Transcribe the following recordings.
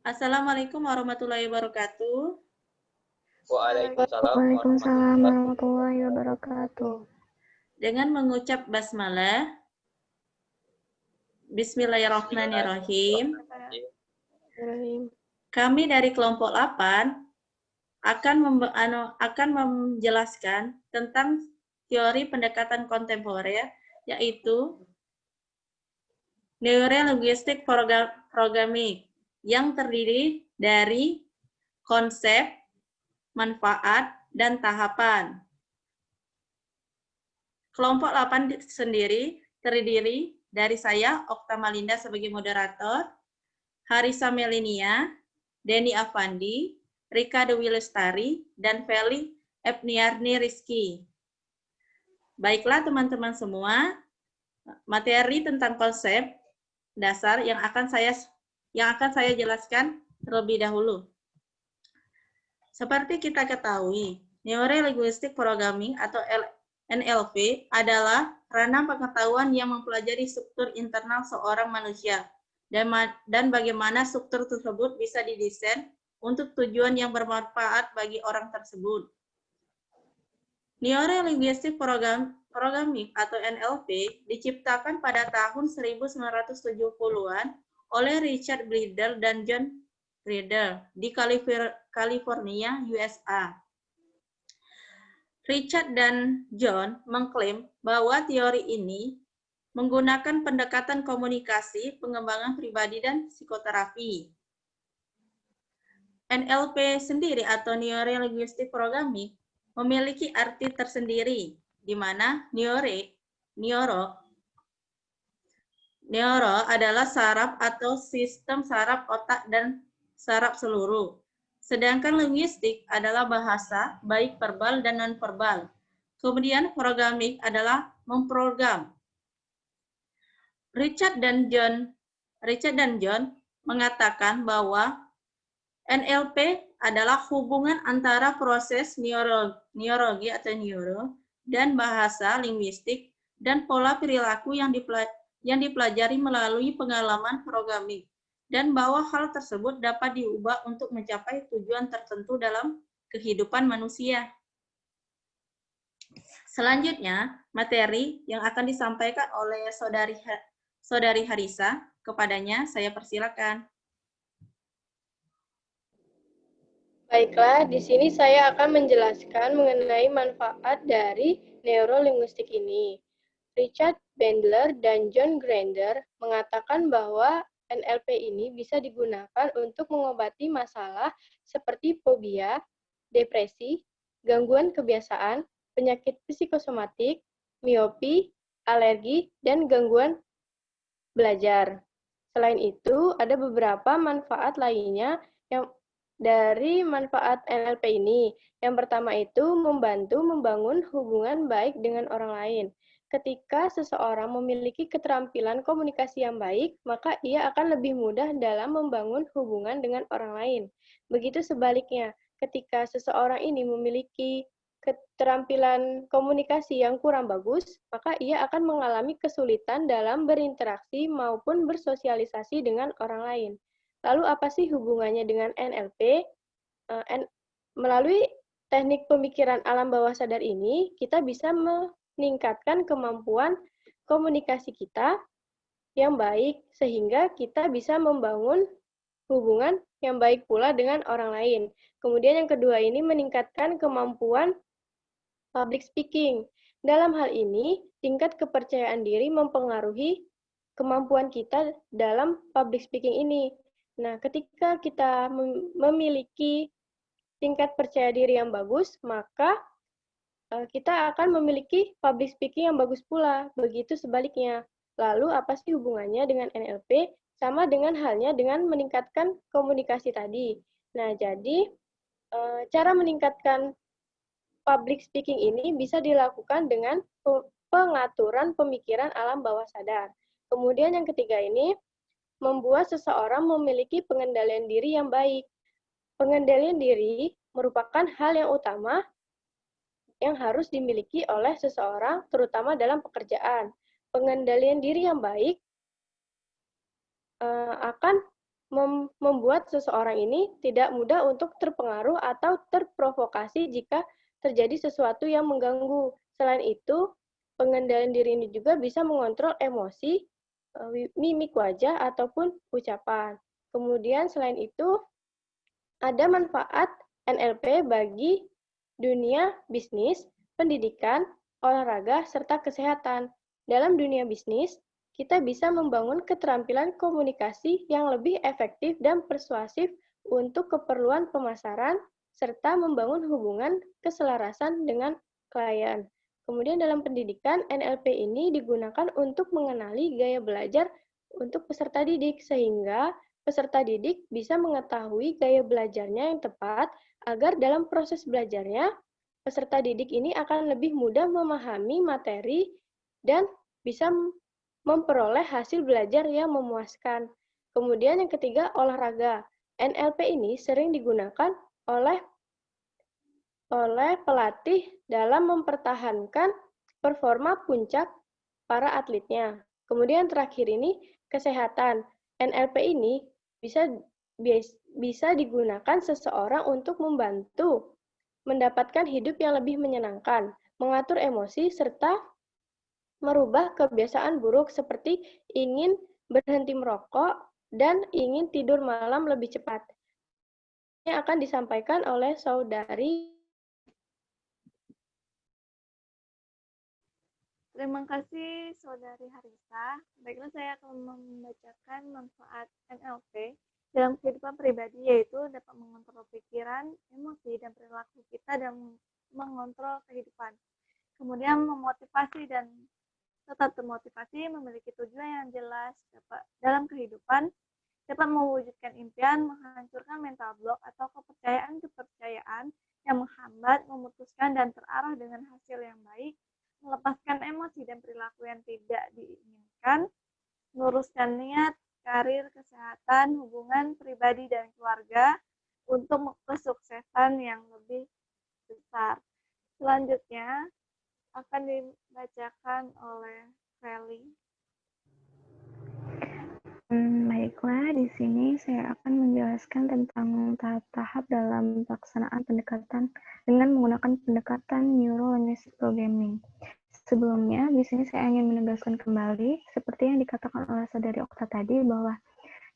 Assalamualaikum warahmatullahi wabarakatuh. Waalaikumsalam Waalaikumsalam warahmatullahi warahmatullahi wabarakatuh. Dengan mengucap basmalah, Bismillahirrahmanirrahim. wabarakatuh. Kami dari kelompok 8 akan menjelaskan tentang teori pendekatan kontemporer, yaitu Neurolinguistic Programming, yang terdiri dari konsep, manfaat, dan tahapan. Kelompok 8 sendiri terdiri dari saya, Okta Malinda sebagai moderator, Harisa Melinia, Denny Avandi, Rika Dewi Lestari, dan Feli Epniarni Rizky. Baiklah teman-teman semua, materi tentang konsep dasar yang akan saya jelaskan terlebih dahulu. Seperti kita ketahui, Neurolinguistic Programming atau NLP adalah ranah pengetahuan yang mempelajari struktur internal seorang manusia dan bagaimana struktur tersebut bisa didesain untuk tujuan yang bermanfaat bagi orang tersebut. Neurolinguistic Programming atau NLP diciptakan pada tahun 1970-an oleh Richard Bleider dan John Grider di California, USA. Richard dan John mengklaim bahwa teori ini menggunakan pendekatan komunikasi, pengembangan pribadi, dan psikoterapi. NLP sendiri atau Neuro-Linguistic Programming memiliki arti tersendiri, di mana neuro adalah saraf atau sistem saraf otak dan saraf seluruh. Sedangkan linguistik adalah bahasa, baik verbal dan non-verbal. Kemudian programming adalah memprogram. Richard dan John mengatakan bahwa NLP adalah hubungan antara proses neurologi atau neuro dan bahasa linguistik dan pola perilaku yang dipelajari melalui pengalaman programming, dan bahwa hal tersebut dapat diubah untuk mencapai tujuan tertentu dalam kehidupan manusia. Selanjutnya, materi yang akan disampaikan oleh Saudari Harisa, kepadanya saya persilakan. Baiklah, di sini saya akan menjelaskan mengenai manfaat dari neurolinguistik ini. Richard Bandler dan John Grinder mengatakan bahwa NLP ini bisa digunakan untuk mengobati masalah seperti fobia, depresi, gangguan kebiasaan, penyakit psikosomatik, miopi, alergi, dan gangguan belajar. Selain itu, ada beberapa manfaat lainnya yang dari manfaat NLP ini. Yang pertama itu membantu membangun hubungan baik dengan orang lain. Ketika seseorang memiliki keterampilan komunikasi yang baik, maka ia akan lebih mudah dalam membangun hubungan dengan orang lain. Begitu sebaliknya, ketika seseorang ini memiliki keterampilan komunikasi yang kurang bagus, maka ia akan mengalami kesulitan dalam berinteraksi maupun bersosialisasi dengan orang lain. Lalu apa sih hubungannya dengan NLP? Melalui teknik pemikiran alam bawah sadar ini, kita bisa meningkatkan kemampuan komunikasi kita yang baik, sehingga kita bisa membangun hubungan yang baik pula dengan orang lain. Kemudian yang kedua ini meningkatkan kemampuan public speaking. Dalam hal ini, tingkat kepercayaan diri mempengaruhi kemampuan kita dalam public speaking ini. Nah, ketika kita memiliki tingkat percaya diri yang bagus, maka kita akan memiliki public speaking yang bagus pula. Begitu sebaliknya. Lalu, apa sih hubungannya dengan NLP? Sama dengan halnya dengan meningkatkan komunikasi tadi. Nah, jadi cara meningkatkan public speaking ini bisa dilakukan dengan pengaturan pemikiran alam bawah sadar. Kemudian yang ketiga ini, membuat seseorang memiliki pengendalian diri yang baik. Pengendalian diri merupakan hal yang utama yang harus dimiliki oleh seseorang, terutama dalam pekerjaan. Pengendalian diri yang baik akan membuat seseorang ini tidak mudah untuk terpengaruh atau terprovokasi jika terjadi sesuatu yang mengganggu. Selain itu, pengendalian diri ini juga bisa mengontrol emosi, mimik wajah, ataupun ucapan. Kemudian selain itu, ada manfaat NLP bagi dunia bisnis, pendidikan, olahraga, serta kesehatan. Dalam dunia bisnis, kita bisa membangun keterampilan komunikasi yang lebih efektif dan persuasif untuk keperluan pemasaran, serta membangun hubungan keselarasan dengan klien. Kemudian dalam pendidikan, NLP ini digunakan untuk mengenali gaya belajar untuk peserta didik, sehingga peserta didik bisa mengetahui gaya belajarnya yang tepat agar dalam proses belajarnya, peserta didik ini akan lebih mudah memahami materi dan bisa memperoleh hasil belajar yang memuaskan. Kemudian yang ketiga, olahraga. NLP ini sering digunakan oleh pelatih dalam mempertahankan performa puncak para atletnya. Kemudian terakhir ini, kesehatan. NLP ini bisa digunakan seseorang untuk membantu mendapatkan hidup yang lebih menyenangkan, mengatur emosi, serta merubah kebiasaan buruk seperti ingin berhenti merokok dan ingin tidur malam lebih cepat. Ini akan disampaikan oleh saudari. Terima kasih Saudari Harisa. Baiklah, saya akan membacakan manfaat NLP dalam kehidupan pribadi, yaitu dapat mengontrol pikiran, emosi, dan perilaku kita dan mengontrol kehidupan. Kemudian memotivasi dan tetap termotivasi, memiliki tujuan yang jelas dalam kehidupan, dapat mewujudkan impian, menghancurkan mental block atau kepercayaan yang menghambat, memutuskan dan terarah dengan hasil yang baik, melepaskan emosi dan perilaku yang tidak diinginkan, meluruskan niat, karir, kesehatan, hubungan pribadi dan keluarga untuk kesuksesan yang lebih besar. Selanjutnya akan dibacakan oleh Feli. Baiklah, di sini saya akan menjelaskan tentang tahap-tahap dalam pelaksanaan pendekatan dengan menggunakan pendekatan Neuro-Linguistic Programming. Sebelumnya, di sini saya ingin menegaskan kembali, seperti yang dikatakan oleh Saudari Okta tadi, bahwa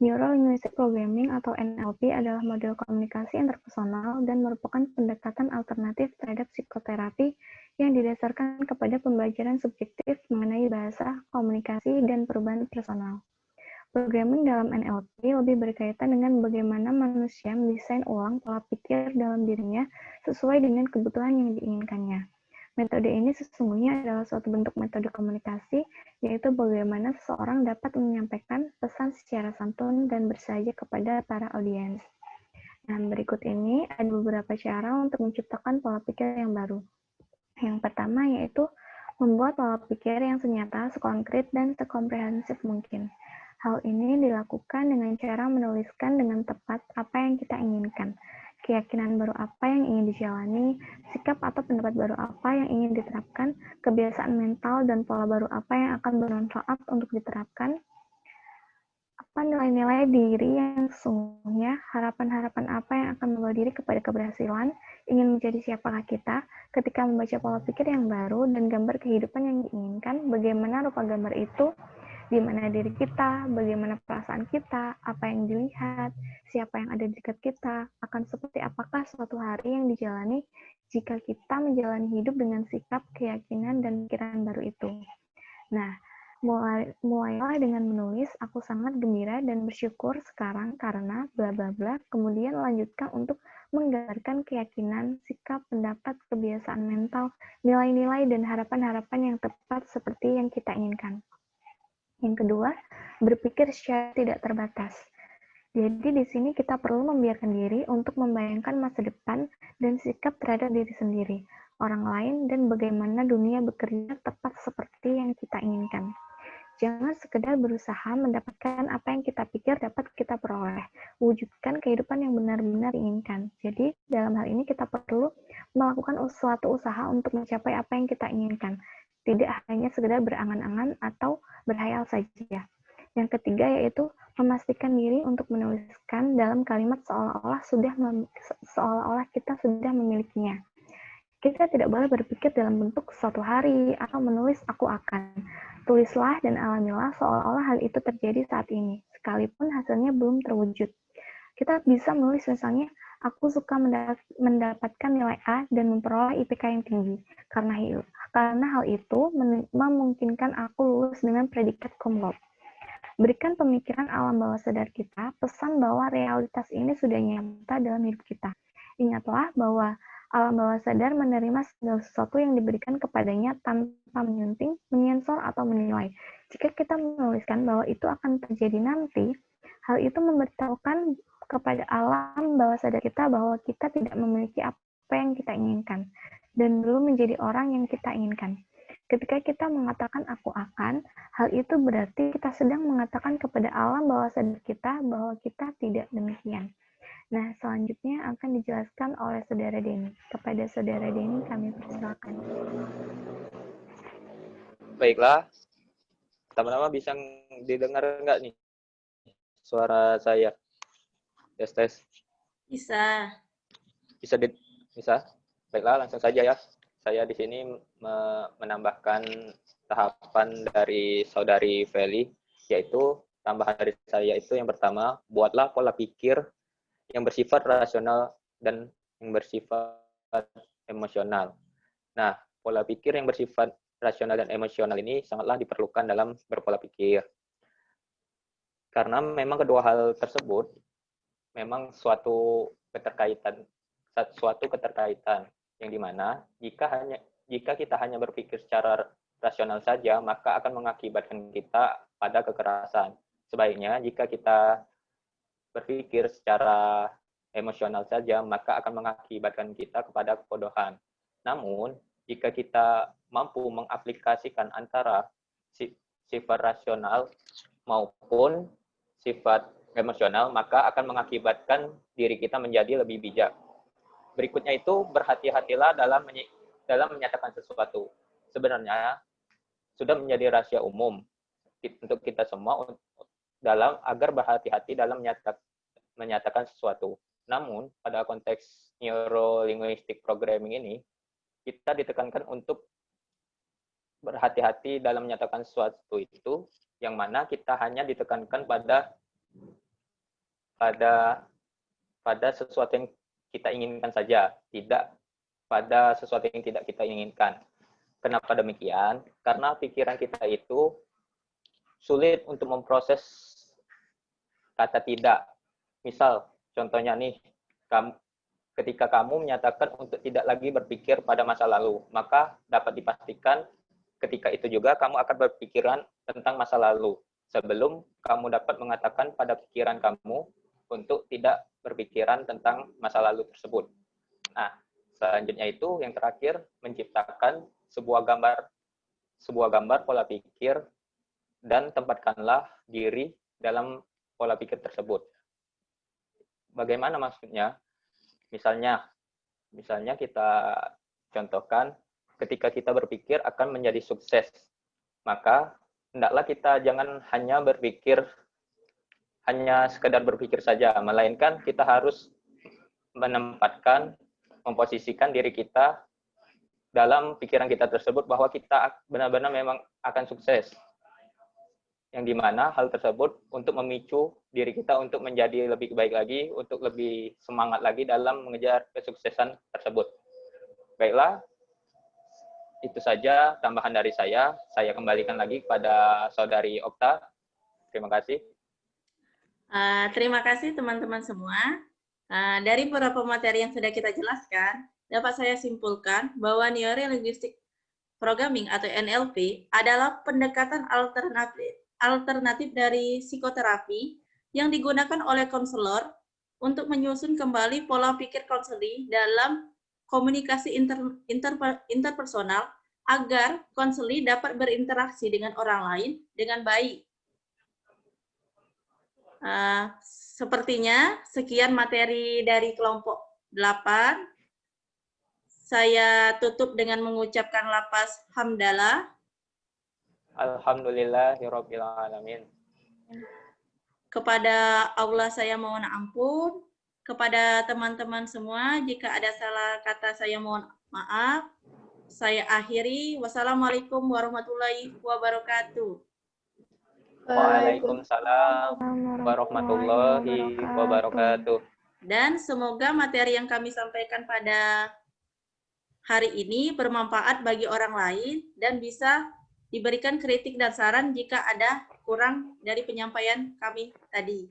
Neuro-Linguistic Programming atau NLP adalah model komunikasi interpersonal dan merupakan pendekatan alternatif terhadap psikoterapi yang didasarkan kepada pembelajaran subjektif mengenai bahasa, komunikasi, dan perubahan personal. Programming dalam NLP lebih berkaitan dengan bagaimana manusia mendesain ulang pola pikir dalam dirinya sesuai dengan kebutuhan yang diinginkannya. Metode ini sesungguhnya adalah suatu bentuk metode komunikasi, yaitu bagaimana seseorang dapat menyampaikan pesan secara santun dan bersahaja kepada para audiens. Nah, berikut ini ada beberapa cara untuk menciptakan pola pikir yang baru. Yang pertama yaitu membuat pola pikir yang senyata, sekonkret, dan sekomprehensif mungkin. Hal ini dilakukan dengan cara menuliskan dengan tepat apa yang kita inginkan, keyakinan baru apa yang ingin dijalani, sikap atau pendapat baru apa yang ingin diterapkan, kebiasaan mental dan pola baru apa yang akan bermanfaat untuk diterapkan, apa nilai-nilai diri yang sesungguhnya, harapan-harapan apa yang akan membawa diri kepada keberhasilan, ingin menjadi siapakah kita ketika membaca pola pikir yang baru, dan gambar kehidupan yang diinginkan, bagaimana rupa gambar itu, di mana diri kita, bagaimana perasaan kita, apa yang dilihat, siapa yang ada di dekat kita, akan seperti apakah suatu hari yang dijalani jika kita menjalani hidup dengan sikap, keyakinan, dan pikiran baru itu. Nah, mulailah dengan menulis, aku sangat gembira dan bersyukur sekarang karena bla bla bla, kemudian lanjutkan untuk menggambarkan keyakinan, sikap, pendapat, kebiasaan mental, nilai-nilai, dan harapan-harapan yang tepat seperti yang kita inginkan. Yang kedua, berpikir secara tidak terbatas. Jadi di sini kita perlu membiarkan diri untuk membayangkan masa depan dan sikap terhadap diri sendiri, orang lain, dan bagaimana dunia bekerja tepat seperti yang kita inginkan. Jangan sekedar berusaha mendapatkan apa yang kita pikir dapat kita peroleh. Wujudkan kehidupan yang benar-benar diinginkan. Jadi dalam hal ini kita perlu melakukan suatu usaha untuk mencapai apa yang kita inginkan. Tidak hanya sekedar berangan-angan atau berhayal saja. Yang ketiga yaitu memastikan diri untuk menuliskan dalam kalimat seolah-olah kita sudah memilikinya. Kita tidak boleh berpikir dalam bentuk suatu hari atau menulis aku akan. Tulislah dan alamilah seolah-olah hal itu terjadi saat ini, sekalipun hasilnya belum terwujud. Kita bisa menulis misalnya, aku suka mendapatkan nilai A dan memperoleh IPK yang tinggi. Karena hal itu memungkinkan aku lulus dengan predikat cum laude. Berikan pemikiran alam bawah sadar kita, pesan bahwa realitas ini sudah nyata dalam hidup kita. Ingatlah bahwa alam bawah sadar menerima segala sesuatu yang diberikan kepadanya tanpa menyunting, menyensor, atau menilai. Jika kita menuliskan bahwa itu akan terjadi nanti, hal itu memberitahukan kepada alam bawah sadar kita bahwa kita tidak memiliki apa yang kita inginkan dan belum menjadi orang yang kita inginkan. Ketika kita mengatakan aku akan, hal itu berarti kita sedang mengatakan kepada alam bawah sadar kita bahwa kita tidak demikian. Nah, selanjutnya akan dijelaskan oleh Saudara Denny. Kepada Saudara Denny kami persilakan. Baiklah, teman-teman bisa didengar nggak nih suara saya? Tes. Bisa. Bisa. Baiklah, langsung saja ya. Saya di sini menambahkan tahapan dari Saudari Feli, yaitu tambahan dari saya itu yang pertama, buatlah pola pikir yang bersifat rasional dan yang bersifat emosional. Nah, pola pikir yang bersifat rasional dan emosional ini sangatlah diperlukan dalam berpola pikir. Karena memang kedua hal tersebut memang suatu keterkaitan yang dimana jika kita hanya berpikir secara rasional saja, maka akan mengakibatkan kita pada kekerasan. Sebaiknya jika kita berpikir secara emosional saja, maka akan mengakibatkan kita kepada kebodohan. Namun, jika kita mampu mengaplikasikan antara sifat rasional maupun sifat emosional, maka akan mengakibatkan diri kita menjadi lebih bijak. Berikutnya itu, berhati-hatilah dalam menyatakan sesuatu. Sebenarnya, sudah menjadi rahasia umum untuk kita semua agar berhati-hati dalam menyatakan sesuatu. Namun, pada konteks neuro-linguistic programming ini, kita ditekankan untuk berhati-hati dalam menyatakan sesuatu itu, yang mana kita hanya ditekankan pada sesuatu yang kita inginkan saja, tidak pada sesuatu yang tidak kita inginkan. Kenapa demikian? Karena pikiran kita itu sulit untuk memproses kata tidak. Misal, contohnya nih, ketika kamu menyatakan untuk tidak lagi berpikir pada masa lalu, maka dapat dipastikan ketika itu juga kamu akan berpikiran tentang masa lalu, sebelum kamu dapat mengatakan pada pikiran kamu untuk tidak berpikiran tentang masa lalu tersebut. Nah, selanjutnya itu yang terakhir, menciptakan sebuah gambar pola pikir dan tempatkanlah diri dalam pola pikir tersebut. Bagaimana maksudnya? Misalnya kita contohkan ketika kita berpikir akan menjadi sukses, maka hendaklah kita jangan hanya sekedar berpikir saja, melainkan kita harus memposisikan diri kita dalam pikiran kita tersebut bahwa kita benar-benar memang akan sukses. Yang dimana hal tersebut untuk memicu diri kita untuk menjadi lebih baik lagi, untuk lebih semangat lagi dalam mengejar kesuksesan tersebut. Baiklah, itu saja tambahan dari saya. Saya kembalikan lagi kepada Saudari Okta. Terima kasih. Terima kasih teman-teman semua. Dari beberapa materi yang sudah kita jelaskan, dapat saya simpulkan bahwa Neuro-Linguistic Programming atau NLP adalah pendekatan alternatif dari psikoterapi yang digunakan oleh konselor untuk menyusun kembali pola pikir konseling dalam komunikasi interpersonal agar konseli dapat berinteraksi dengan orang lain dengan baik. Sepertinya sekian materi dari kelompok 8. Saya tutup dengan mengucapkan lafaz hamdalah. Alhamdulillahirabbil alamin. Kepada Allah saya mohon ampun. Kepada teman-teman semua, jika ada salah kata saya mohon maaf. Saya akhiri. Wassalamualaikum warahmatullahi wabarakatuh. Waalaikumsalam warahmatullahi wabarakatuh. Dan semoga materi yang kami sampaikan pada hari ini bermanfaat bagi orang lain dan bisa diberikan kritik dan saran jika ada kurang dari penyampaian kami tadi.